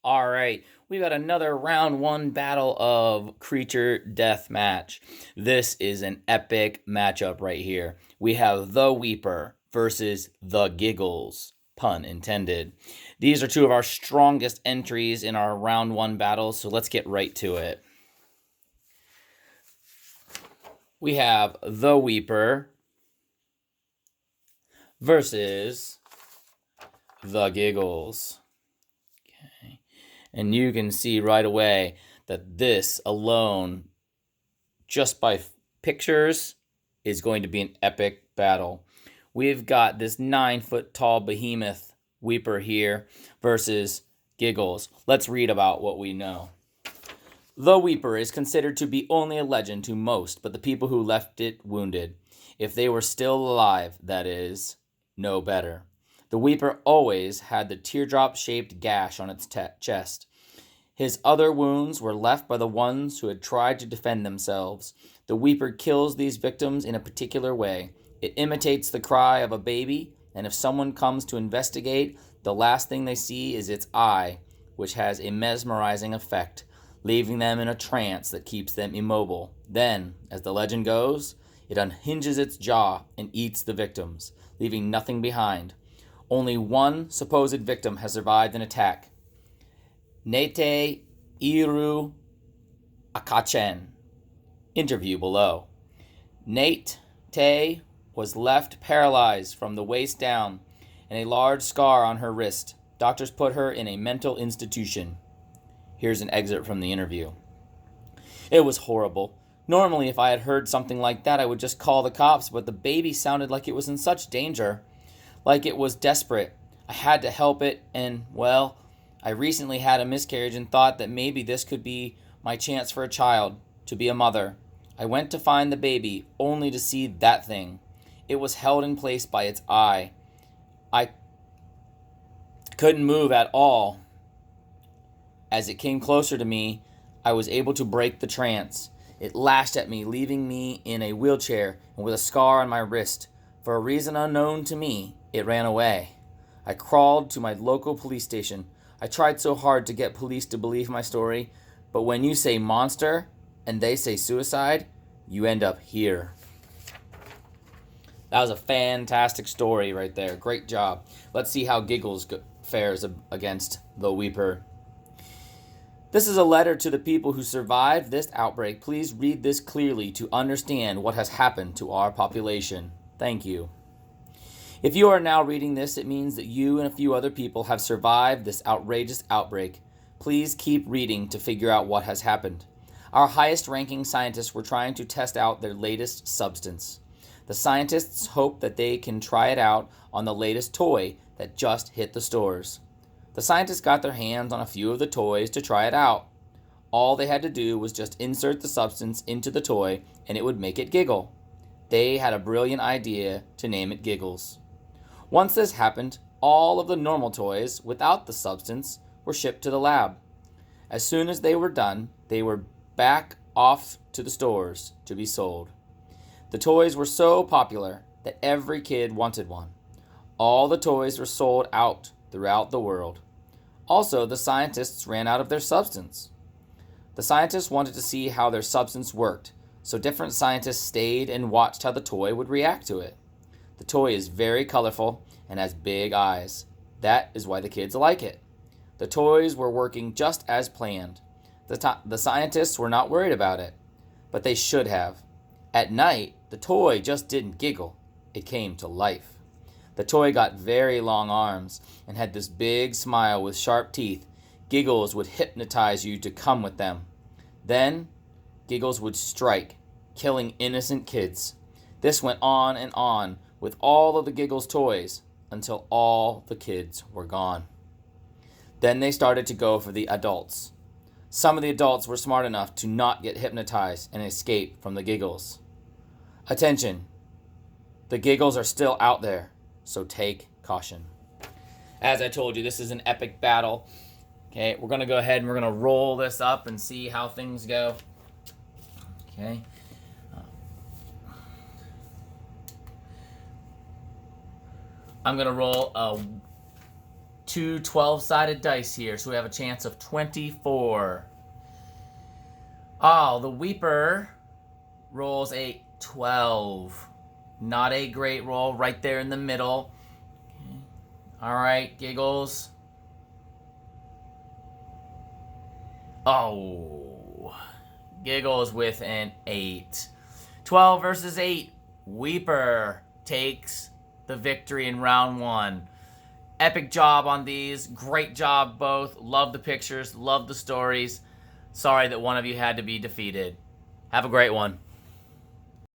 All right, we got another round one battle of creature death match. This is an epic matchup right here. We have the Wheeper versus the Giggles, pun intended. These are two of our strongest entries in our round one battles, so let's get right to it. We have the Wheeper versus the Giggles. Okay. And you can see right away that this alone, just by pictures, is going to be an epic battle. We've got this 9-foot tall behemoth Wheeper here versus Giggles. Let's read about what we know. The Wheeper is considered to be only a legend to most, but the people who left it wounded, if they were still alive, that is, know better. The Wheeper always had the teardrop-shaped gash on its chest. His other wounds were left by the ones who had tried to defend themselves. The Wheeper kills these victims in a particular way. It imitates the cry of a baby, and if someone comes to investigate, the last thing they see is its eye, which has a mesmerizing effect, leaving them in a trance that keeps them immobile. Then, as the legend goes, it unhinges its jaw and eats the victims, leaving nothing behind. Only one supposed victim has survived an attack. Nete Iru Akachen. Interview below. Nate Tay was left paralyzed from the waist down and a large scar on her wrist. Doctors put her in a mental institution. Here's an excerpt from the interview. It was horrible. Normally, if I had heard something like that, I would just call the cops, but the baby sounded like it was in such danger, like it was desperate. I had to help it, and, well, I recently had a miscarriage and thought that maybe this could be my chance for a child, to be a mother. I went to find the baby, only to see that thing. It was held in place by its eye. I couldn't move at all. As it came closer to me, I was able to break the trance. It lashed at me, leaving me in a wheelchair and with a scar on my wrist. For a reason unknown to me, it ran away. I crawled to my local police station. I tried so hard to get police to believe my story, but when you say monster and they say suicide, you end up here. That was a fantastic story right there. Great job. Let's see how Giggles fares against the Wheeper. This is a letter to the people who survived this outbreak. Please read this clearly to understand what has happened to our population. Thank you. If you are now reading this, it means that you and a few other people have survived this outrageous outbreak. Please keep reading to figure out what has happened. Our highest-ranking scientists were trying to test out their latest substance. The scientists hope that they can try it out on the latest toy that just hit the stores. The scientists got their hands on a few of the toys to try it out. All they had to do was just insert the substance into the toy and it would make it giggle. They had a brilliant idea to name it Giggles. Once this happened, all of the normal toys without the substance were shipped to the lab. As soon as they were done, they were back off to the stores to be sold. The toys were so popular that every kid wanted one. All the toys were sold out throughout the world. Also, the scientists ran out of their substance. The scientists wanted to see how their substance worked, so different scientists stayed and watched how the toy would react to it. The toy is very colorful and has big eyes. That is why the kids like it. The toys were working just as planned. The scientists were not worried about it, but they should have. At night, the toy just didn't giggle. It came to life. The toy got very long arms and had this big smile with sharp teeth. Giggles would hypnotize you to come with them. Then, Giggles would strike, killing innocent kids. This went on and on with all of the Giggles toys until all the kids were gone. Then they started to go for the adults. Some of the adults were smart enough to not get hypnotized and escape from the Giggles. Attention! The Giggles are still out there, so take caution. As I told you, this is an epic battle. Okay, we're going to go ahead and we're going to roll this up and see how things go. Okay. I'm going to roll a two 12-sided dice here, so we have a chance of 24. Oh, the Wheeper rolls a 12. Not a great roll, right there in the middle. Okay. All right, Giggles. Oh, Giggles with an 8. 12 versus 8. Wheeper takes the victory in round 1. Epic job on these. Great job both. Love the pictures. Love the stories. Sorry that one of you had to be defeated. Have a great one.